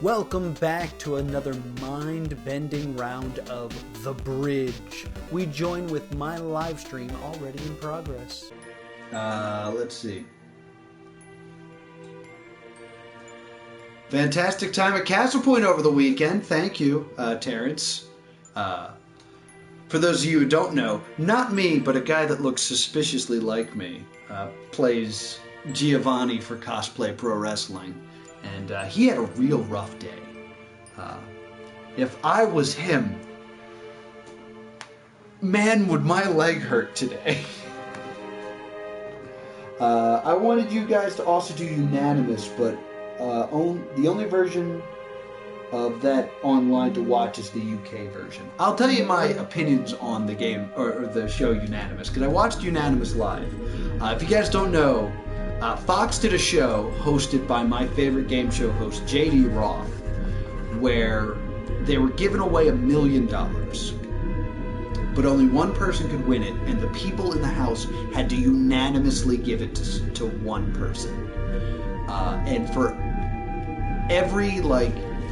Welcome back to another mind-bending round of The Bridge. We join with my live stream already in progress. Let's see. Fantastic time at Castle Point over the weekend. Thank you, Terrence. For those of you who don't know, not me, but a guy that looks suspiciously like me, plays Giovanni for Cosplay Pro Wrestling. And he had a real rough day. If I was him, man, would my leg hurt today. I wanted you guys to also do unanimous, but the only version of that online to watch is the UK version. I'll tell you my opinions on the game, or the show Unanimous, because I watched Unanimous live. If you guys don't know, Fox did a show hosted by my favorite game show host, JD Roth, where they were giving away $1 million. But only one person could win it, and the people in the house had to unanimously give it to one person. And for every,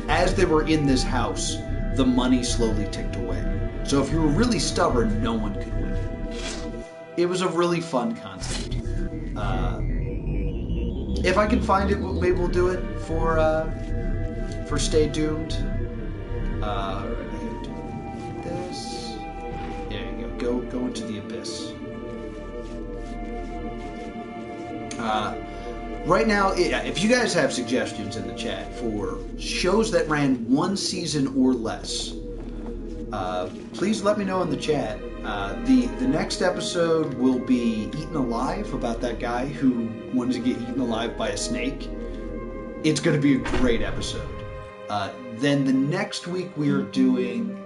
as they were in this house, the money slowly ticked away. So if you were really stubborn, no one could win. It was a really fun concept. If I can find it, maybe we'll do it for Stay Doomed. This. There you go. Go into the abyss. Right now, if you guys have suggestions in the chat for shows that ran one season or less, please let me know in the chat. The next episode will be Eaten Alive, about that guy who wanted to get eaten alive by a snake. It's going to be a great episode. Then the next week we are doing,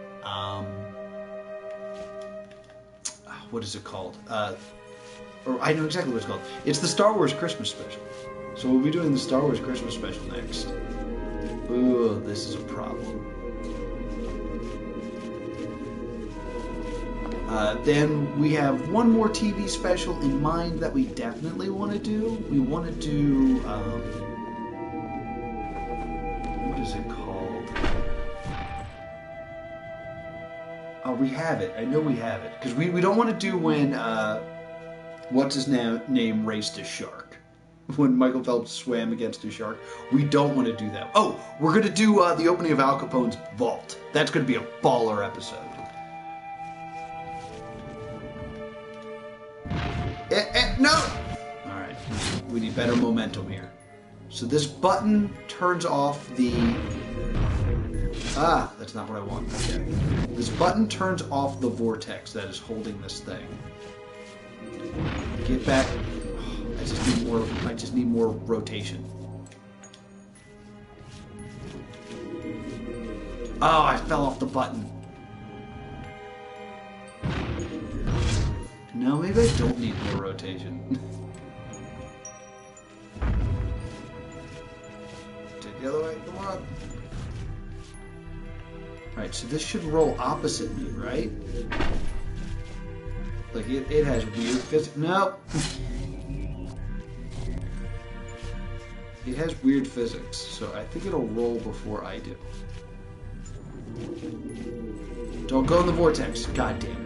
what is it called? Or I know exactly what it's called. It's the Star Wars Christmas special. So we'll be doing the Star Wars Christmas special next. Ooh, this is a problem. Then we have one more TV special in mind that we definitely want to do. We want to do, what is it called? Oh, we have it. I know we have it. Because we don't want to do when, what's his name raced a shark. When Michael Phelps swam against a shark. We don't want to do that. Oh, we're going to do the opening of Al Capone's vault. That's going to be a baller episode. No! Alright, we need better momentum here. So this button turns off the... that's not what I want. Okay. This button turns off the vortex that is holding this thing. Get back. I just need more rotation. Oh, I fell off the button. No, maybe I don't need more rotation. Take the other way, come on. Alright, so this should roll opposite me, right? Like, it has weird physics. Nope. It has weird physics, so I think it'll roll before I do. Don't go in the vortex. God damn it.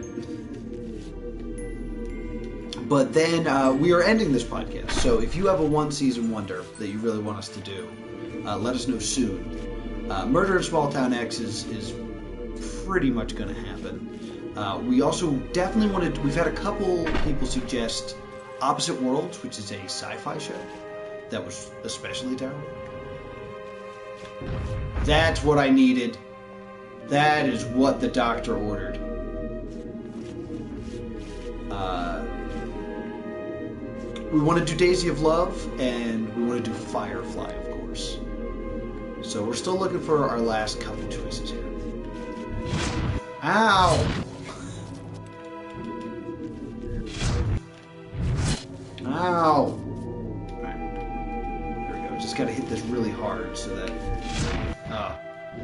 But then we are ending this podcast, so if you have a one-season wonder that you really want us to do, let us know soon. Murder in Small Town X is pretty much going to happen. We also definitely wanted... We've had a couple people suggest Opposite Worlds, which is a sci-fi show that was especially terrible. That's what I needed. That is what the doctor ordered. We want to do Daisy of Love, and we want to do Firefly, of course. So we're still looking for our last couple choices here. Ow! Ow! Alright. There we go. Just gotta hit this really hard so that...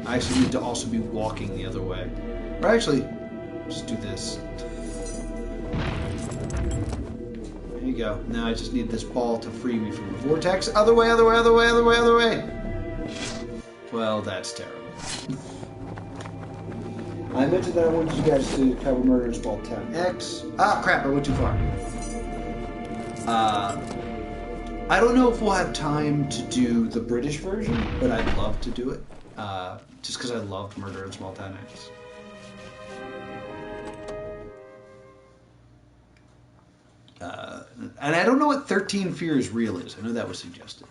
I actually need to also be walking the other way. Or actually, just do this. There you go. Now I just need this ball to free me from the vortex. Other way, other way, other way, other way, other way! Well, that's terrible. I mentioned that I wanted you guys to cover Murder in Small Town X. Ah, crap, I went too far. I don't know if we'll have time to do the British version, but I'd love to do it. Just because I loved Murder in Small Town X. And I don't know what 13 Fears Real is. I know that was suggested.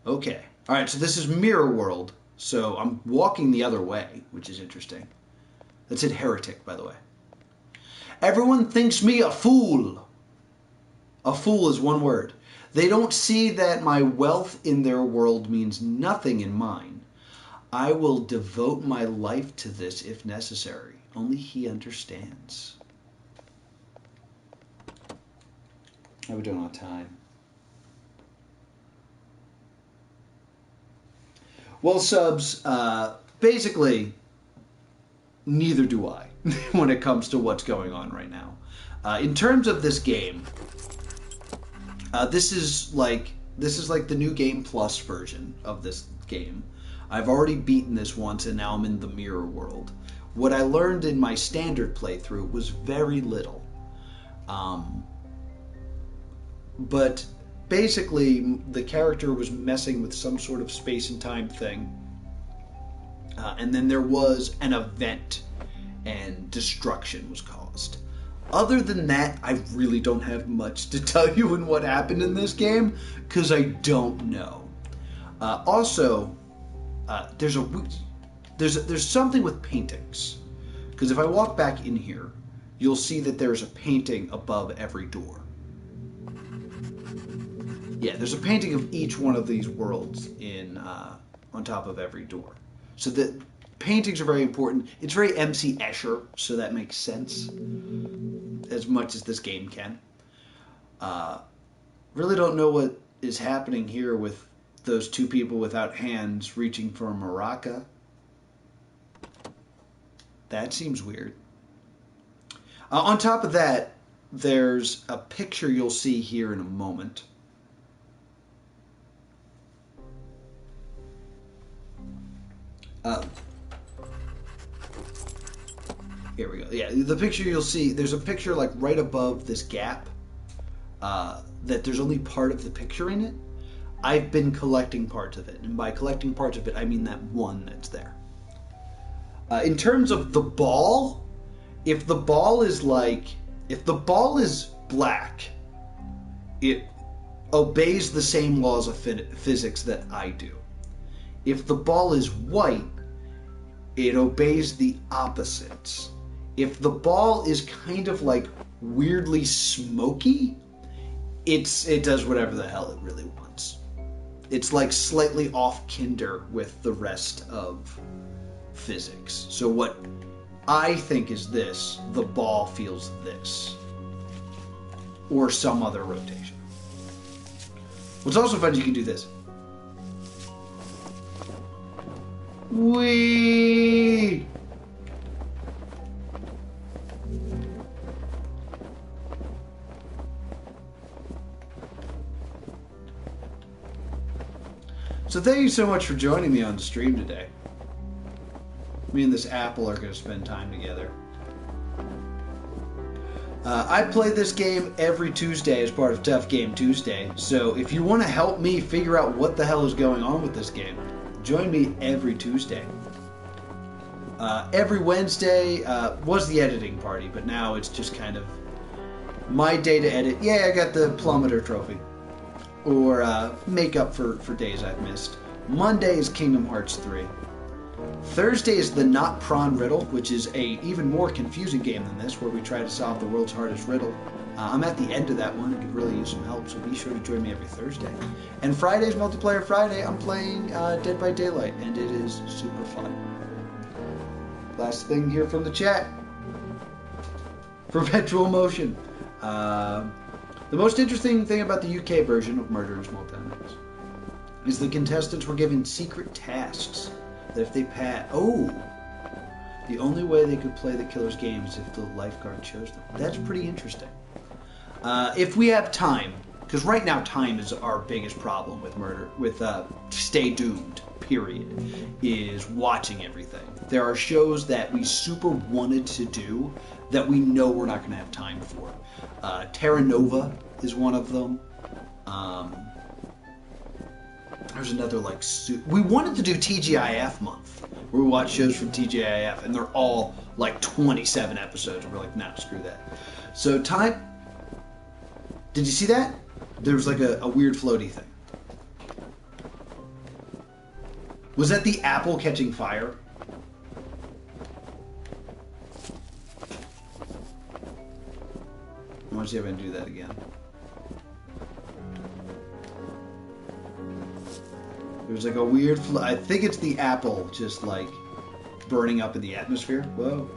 Okay. Alright, so this is Mirror World. So I'm walking the other way, which is interesting. That said heretic, by the way. Everyone thinks me a fool. A fool is one word. They don't see that my wealth in their world means nothing in mine. I will devote my life to this if necessary. Only he understands. How are we doing on time? Well, subs, basically, neither do I when it comes to what's going on right now. In terms of this game, this is like the new Game Plus version of this game. I've already beaten this once, and now I'm in the Mirror World. What I learned in my standard playthrough was very little. But basically, the character was messing with some sort of space and time thing. And then there was an event, and destruction was caused. Other than that, I really don't have much to tell you in what happened in this game, because I don't know. Also, there's something with paintings. Because if I walk back in here, you'll see that there's a painting above every door. Yeah, there's a painting of each one of these worlds on top of every door. So the paintings are very important. It's very MC Escher, so that makes sense. As much as this game can. Really don't know what is happening here with those two people without hands reaching for a maraca. That seems weird. On top of that, there's a picture you'll see here in a moment. Here we go. Yeah, the picture you'll see, there's a picture like right above this gap that there's only part of the picture in it. I've been collecting parts of it, and by collecting parts of it, I mean that one that's there. In terms of the ball, if the ball is black, it obeys the same laws of physics that I do. If the ball is white, it obeys the opposites. If the ball is kind of like weirdly smoky, it does whatever the hell it really wants. It's like slightly off kinder with the rest of physics. So what I think is this, the ball feels this. Or some other rotation. What's also fun is you can do this. Whee! So thank you so much for joining me on the stream today. Me and this apple are going to spend time together. I play this game every Tuesday as part of Tough Game Tuesday, so if you want to help me figure out what the hell is going on with this game, join me every Tuesday. Every Wednesday was the editing party, but now it's just kind of my day to edit. Yeah, I got the Plummeter trophy. Or make up for days I've missed. Monday is Kingdom Hearts 3. Thursday is the Not Prawn Riddle, which is a even more confusing game than this, where we try to solve the world's hardest riddle. I'm at the end of that one and could really use some help, so be sure to join me every Thursday. And Friday's Multiplayer Friday, I'm playing Dead by Daylight, and it is super fun. Last thing here from the chat. Perpetual Motion. The most interesting thing about the UK version of Murder in Small Town X is the contestants were given secret tasks that if they pass... Oh! The only way they could play the killer's game is if the lifeguard chose them. That's pretty interesting. If we have time, because right now time is our biggest problem with murder, with Stay Doomed. period, is watching everything. There are shows that we super wanted to do that we know we're not going to have time for. Terra Nova is one of them. There's another we wanted to do TGIF month, where we watch shows from TGIF, and they're all like 27 episodes, and we're like, nah, screw that. So time. Did you see that? There was like a weird floaty thing. Was that the apple catching fire? I want to see if I can do that again. There's like a weird I think it's the apple just like burning up in the atmosphere. Whoa.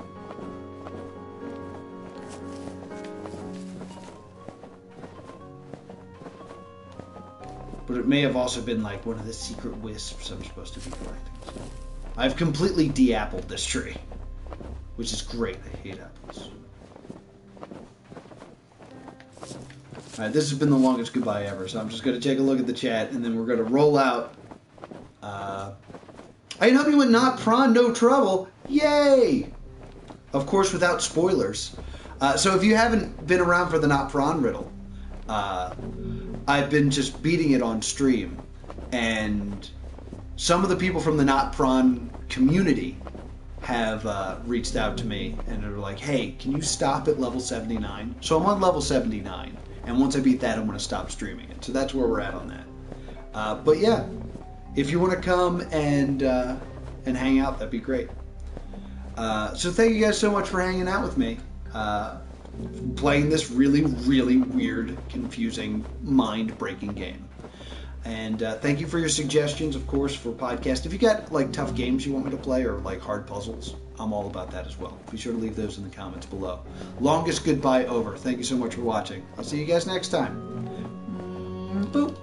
But it may have also been like one of the secret wisps I'm supposed to be collecting. So I've completely de-appled this tree, which is great. I hate apples. Alright, this has been the longest goodbye ever, so I'm just going to take a look at the chat, and then we're going to roll out. I can help you with Not Prawn, no trouble. Yay! Of course, without spoilers. So if you haven't been around for the Not Prawn riddle, I've been just beating it on stream, and some of the people from the Not Prawn community have reached out to me, and they're like, hey, can you stop at level 79? So I'm on level 79, and once I beat that, I'm going to stop streaming it. So that's where we're at on that. But yeah, if you want to come and hang out, that'd be great. So thank you guys so much for hanging out with me. Playing this really, really weird, confusing, mind-breaking game. And thank you for your suggestions, of course, for podcast. If you got like tough games you want me to play or like hard puzzles, I'm all about that as well. Be sure to leave those in the comments below. Longest goodbye over. Thank you so much for watching. I'll see you guys next time. Boop.